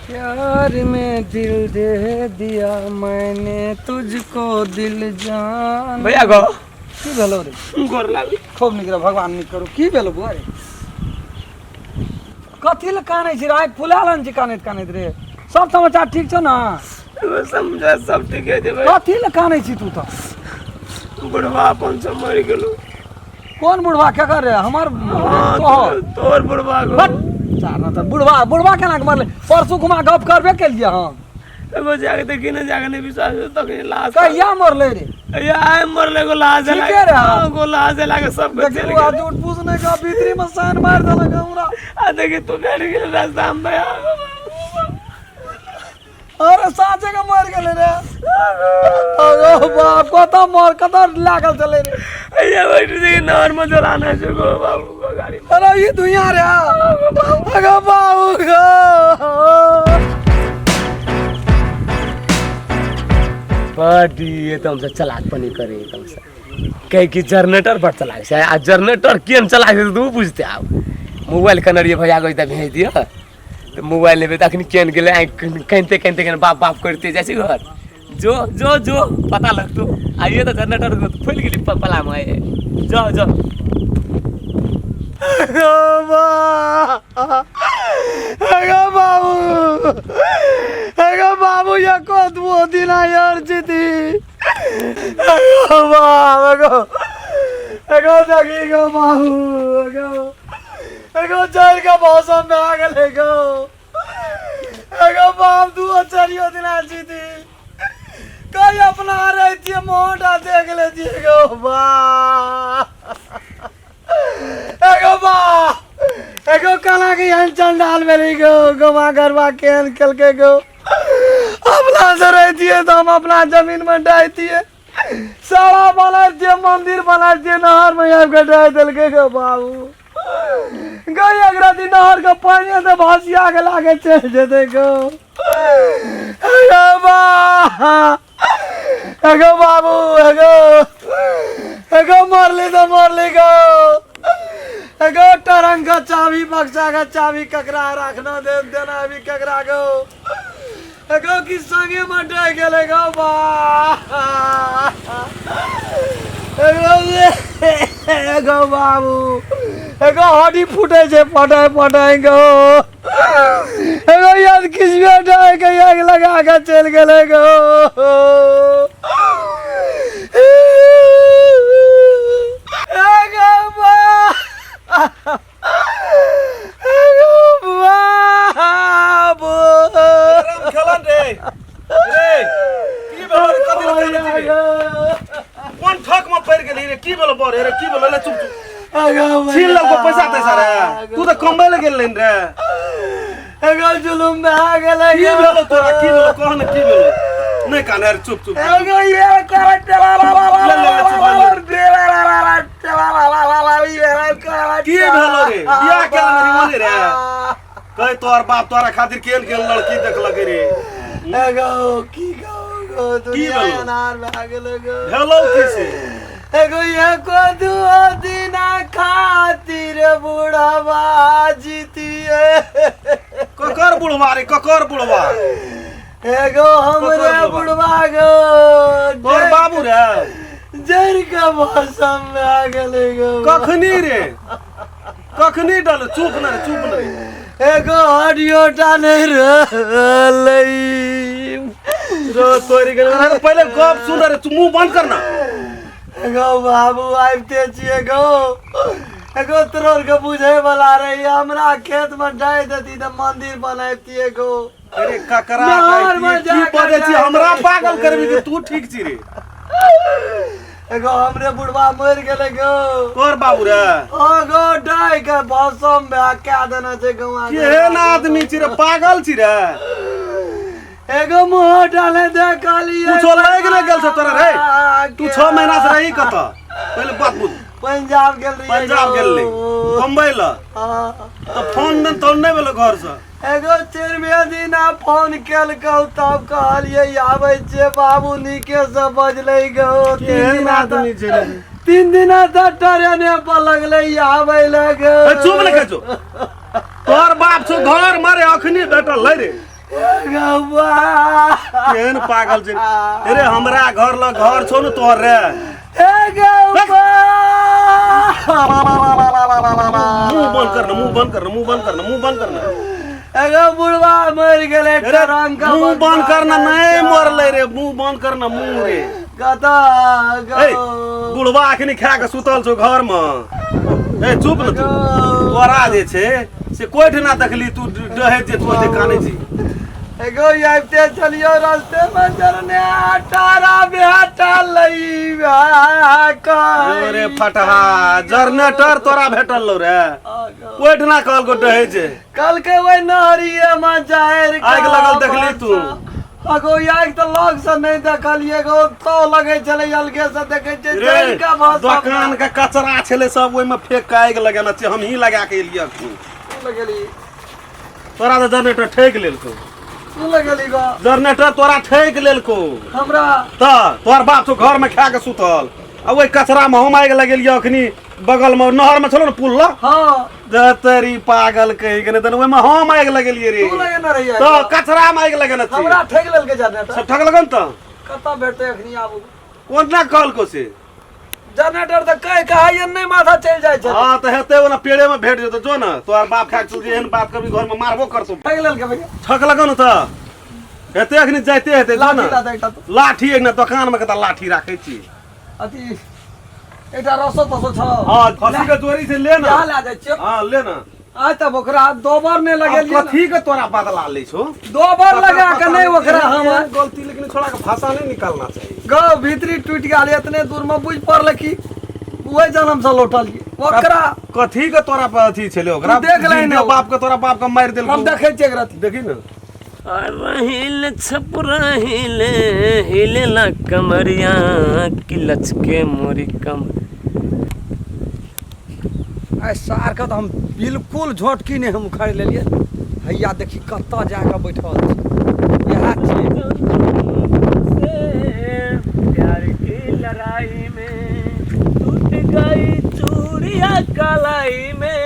प्यार में दिल दे दिया मैंने तुझको दिल जान। भैया गो की भेलो रे? गोर लागू खूब निक भगवान निक करू। की भेलो बुआ रे? कथी ले कानै छी रे? फुलालन छी कानैत कानैत रे। सब समाचार ठीक छौ ना? समझा सब ठीक है जे भाई। कथी ले कानै छी तू तो? बुढ़वा अपन से मर गेलो। कौन बुढ़वा के कर रे? हमर तोर बुढ़वा गो। चार ना तो बुढ़वा बुढ़वा केना के मरले? परसू घुमा गप करबे के लिए हम। एगो जाके देखी ना जाके नहीं विश्वास तक लाश कहिया मरले रे? या आए मरले गो लाश ठीक लागे है रे। गो लाश लागे सब कुछ चल देखो गया। आज झूठ पूछने का भीतरी में सान मार देलक हमरा। आ देखी तू बैठ गेल रास्ता में भैया। अरे साचे के मर गेले रे। अरे बाप कत मर कत लागल चले रे। या बैठ जी नहर में जलाना है गो बाबू को गाड़ी में। अरे ये दुनिया रे। अगे बाबू गो। बड़ी ये तो हमसे चलाकपनी करे तुमसे कह कि जनरेटर पर चला से आ जनरेटर केन चला से तू पूछते आओ मोबाइल कनरिए भैया को इतना भेज दिया तो मोबाइल लेबे त अखनी केन गेले कहते कहते कहते बाप बाप करते जैसे घर जो जो जो पता लगतो आइए तो जनरेटर को फुल गेली पला में जो जो अगे बाबू ये कत वो दिन यार जीती। बाबू अगो देखी गो बाबू अगो चल के मौसम में आ गए गो। अगो बाप तू चलियो दिन जीती कई अपना रही थी मोटा देख ले जी गो बा। एगो बा एगो कला के यहाँ चंडाल में गो गवा गरबा केन खेल के गो अपना से रहती है तो हम अपना जमीन में डालती है सारा बनाती है मंदिर बनाती है नहर में यहाँ के डाल दिल के गो बाबू गई अगरती नहर का पानी से भासिया के लागे चल जेते गो। एगो बा एगो बाबू एगो एगो मरली तो मरली गो। एगो टरंग का चाबी बक्सा का चाबी ककरा रखना दे देना अभी ककरा गो। एगो की संगे में डे गेले गो बा। एगो बाबू एगो हड्डी फूटे छे पटाई पटाई गो। एगो याद किस बेटा के आग लगा के चल गेले गो। एगो बा एगो बाबू खेलन रे रे की बेहर कदी लगे कौन ठक में पड़ गेली रे की बोल बोर रे की बोल ले चुप चुप एगो छीन लगो पैसा दे सारा तू तो कमबै ले गेल लेन रे। एगो जुलुम में आ गेले की बोल तोरा की बोल कौन की बोल नहीं काने रे चुप चुप एगो ये करट ला ला ला की भेलो रे बियाह के नहीं रे कह तोर बाप तोरा खातिर केन केन लड़की देख लगे रे। एगो की गो दुनिया अनार में आ गेले गो। भेलो किसे एगो ये को दू दिन खातिर बुढ़वा जीतिए। ककर बुढ़वा रे ककर बुढ़वा एगो हमरे बुढ़वा गो तोर बाबू रे जर का मौसम में आ गेले गो। कखनी रे कखनी डल चुप न रे चुप न रे एगो हडियो टाने रहलई रो तोरी के पहले गप सुन रे तू मुंह बंद करना। एगो बाबू आइते छिए गो। एगो तोर के बुझे वाला रही हमरा खेत में डाल देती त मंदिर बनाइती गो। अरे ककरा की बजे छी हमरा पागल करबी के तू ठीक छी रे। एगो हमरे बुढ़वा मर गेले गो। तोर बाबू रे एगो डाई के मौसम में आके देना छै गवा केहन आदमी छी रे पागल छी रे। एगो मुंह डाले दे कालिए तू छोड़ गेल गेल छ तोरा रे तू 6 महीना से रही कत पहले बात बुझ पंजाब गेल रही पंजाब गेल ले बम्बई ला तो फोन न तो नहीं भेलो घर से। एगो 4 दिन फोन केल कौ तब कहलिए आबै छे बाबू नीके से बजलै गो। 3 दिन ट्रेने पर लगले आबै लगे। चुप न कह तोर बाप छो घर मारे अखनी बैठल ले रे गौवा केहन पागल छै अरे हमरा घर ल घर छौ न तोहर रे ए गौवा मुंह बंद करना एगो बुढ़वा मर गेले टरंग का मुंह बंद करना नहीं मरले रे मुंह बंद करना मुंह रे कता ए बुढ़वा अखनी खा के सुतल छौ घर में ए चुप न तू तोरा जे छै से कोइ ठना देखली तू डहे जे तू कानै छी एगो आइते चलियो रास्ते में जरने टारा बेटा लई रे फटहा जनरेटर तोरा भेटल लो रे कोइ ठना कहल को डहे छै कल के वही नहरिए में जाएर आग लगल देखली तू अगो आग तो लग से नहीं देखलिए गो तो लगे चले अलगे से देखे छै रे जल का भाषा दुकान के कचरा छले सब ओइ में फेंक के आग लगाना छै हम ही लगा के एलिया लगली तोरा तो जनरेटर ठेक लेलको तू लगली गो जनरेटर तोरा ठेक लेलको हमरा त तोर बाप तो घर में खा के सुतल आ ओइ कचरा में हम आग लगेलिया अखनी बगल में नहर में छलो न पुल ल हां जतरी पागल कहि के न ओइ में हम आग लगेलिए रे तू लगे न रहिए तो कचरा में आग लगेना छी हमरा ठेक लेल के जाने सब ठग लगन त कता बैठते अखनी आबू कोन ना कहल को से जनरेटर तो कह कहा नहीं माथा चल जाए छै हां त हेते ओना पेड़े में भेट जेतो जो न तोर बाप खा के एहन बात कभी घर में मारबो करतो ठेक लेल के भैया ठग लगन त हेते अखनी जाइते हेते जो लाठी न ला देटा तो लाठी एक न दुकान में कता लाठी राखै छी अति एटा रसो तसो छ हां खसी के चोरी से ले ना यहाँ ला दे छियो हां ले ना आज तब ओकरा दो बार ने लगेलिए कथी के तोरा बदला ले छो दो बार लगा के नहीं ओकरा हम गलती लेकिन छोड़ा के भाषा नहीं निकालना चाहिए गो भीतरी टूट गेल इतने दूर में बुझ पड़ल की वही जन्म से लौटलिए ओकरा कथी के तोरा पर अथी छले ओकरा तू देख ले ना। बाप के तोरा बाप के मार देल हम देखे छिए एकरा देखी ना रहिल छपरा हिले हिले ला कमरिया की लचके मोरी कम आई सार का तो हम बिल्कुल झोटकी नहीं हम उखाड़ लेलिए हैया देखी कत्ता जाके बैठल छी यह चीज प्यार की लड़ाई में टूट गई चूड़िया कलाई में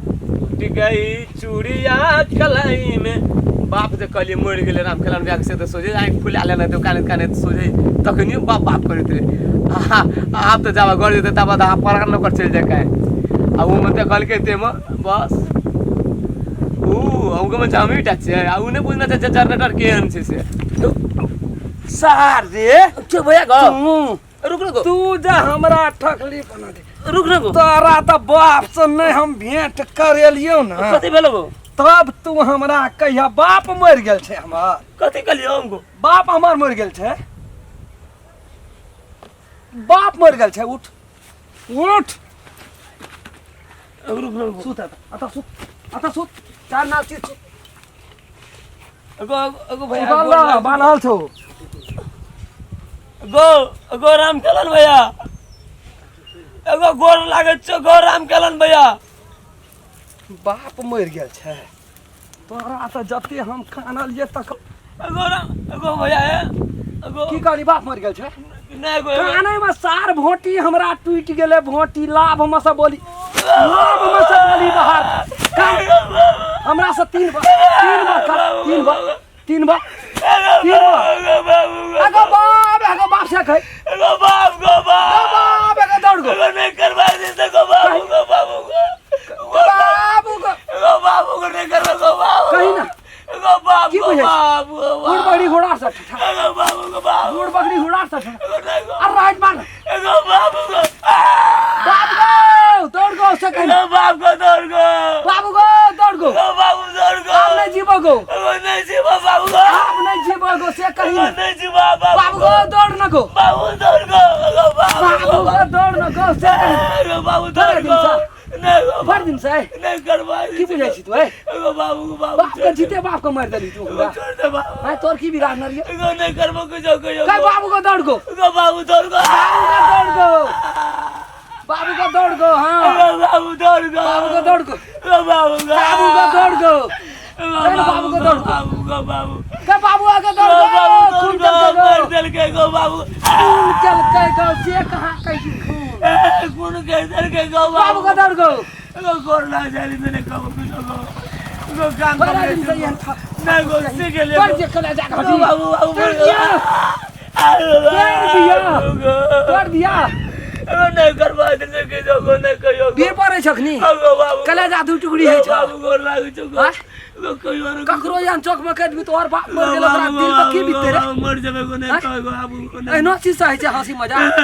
टूट गई चूड़िया कलाई में बाप जे कहलिए मरि गेलै राम खेलन ब्याग से तो सोझे आँखि फुला लेना दुकान काने सोझे तखनी बाप करैत रहे आप तो जावा घर जेते तब आप परान नकर चल जाए काहे आ उ में त कहलकै ते में बस हमको में जामी टाचे आ उ ने बुझना चाचा जनरेटर केहन छै से सार रे के भैया गो रुक रुक तू जा हमरा ठकली बना दे रुक रुक तोरा त बाप से नहीं हम भेंट करेलियो ना कथि भेलो गो तब तू हमरा कहिया बाप मर गेल छै हमर कथि कहलियो हमको बाप हमर मर गेल छै बाप मर गेल छै उठ उठ रुक रुक सुत आता सुत चार नाव चीज गो भैया बानल छौ गो राम खेलन भैया एगो गोर लागत छ गो राम खेलन भैया बाप मर गेल छै तोरा त जते हम कानल जे तक एगो भैया एगो की कहली बाप मर गेल छै नहीं गो काने में सार भोटी हमरा टूट गेले भोटी लाभ में से बोली बाहर हमरा से तीन बार एगो बाप से कह एगो बाप एगो दौड़ गो नहीं करवा दे तो गो बाबू को नहीं करवा गो बाबू कहीं ना एगो बाप की बुझै बाबू गुड़ बकरी हुड़ा से एगो बाबू को बाबू गुड़ बकरी हुड़ा से अरे राइट मार एगो बाबू को बाप गो दौड़ गो से कहीं एगो बाप को दौड़ गो बाबू गो दौड़ गो एगो बाबू दौड़ गो आप नहीं जीवो गो एगो नहीं जीवा बाबू को आप नहीं जीवो गो से कहीं एगो ना नहीं जीवा बाबू गो दौड़ न गो बाबू दौड़ गो एगो बाबू गो दौड़ न गो से कहीं एगो बाबू दौड़ गो नहीं गो भर दिन से नहीं करवा की बुझै छी तू ए एगो बाबू को बाप के जीते बाप को मार देली तू हमरा छोड़ दे बाबू हां तोर की बिराज नरिए एगो नहीं करबो कुछो कह बाबू को दौड़ गो एगो बाबू दौड़ गो बाबू को दौड़ गो हां एगो बाबू दौड़ गो बाबू को दौड़ गो एगो बाबू बाबू को दौड़ गो बाबू को दौड़ गो बाबू को बाबू कह बाबू आगे दौड़ गो खून चल के मार दिल के गो बाबू खून चल के गो से कहां कहीं खून खून के दिल के गो बाबू को दौड़ गो एगो गोर लाग जाली तने कब कुछ एगो काम बड़ा कर दिन से यहाँ था नहीं गो से के लिए पर जे कला जा घटी बाबू बाबू कर दिया कर दिया नहीं करवा दे के जो को नहीं कहियो बीर परे छखनी अगो बाबू कला जा दू टुकड़ी है छ बाबू गोर लाग छु हाँ? गो कहियो ककरो यहाँ चौक में कट भी तो और बाप मर गेल ओकरा दिल पर की बीतते रे मर जाबे को नहीं कहो बाबू को नहीं एनो चीज है छै हंसी मजाक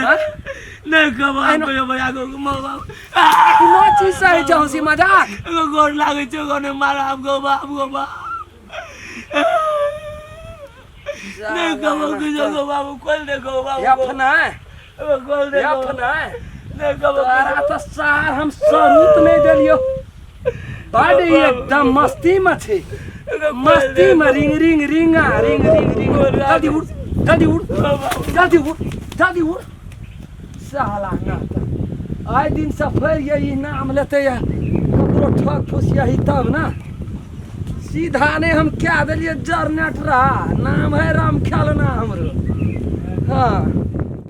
हां नहीं कहो कहियो भैया को बाबू एनो चीज है छै हंसी मजाक एगो गोर लागे छु को ने मारा आपको बाबू नहीं कहो कि बाबू खोल देखो बाबू यफना खोल देखो यफना नहीं कहो तारा तो सार हम सरूत नहीं देलियो बड़ एकदम मस्ती में छे मस्ती में रिंग रिंग रिंगा रिंग रिंग रिंग जल्दी उठ जल्दी उठ जल्दी उठ जल्दी उठ साला ना आए दिन से फिर यही नाम लेते है ककरो ठग फुस यही तब ना सीधा ने हम क्या दिलिए जरनेट रहा नाम है राम ख्याल ना हमरो हाँ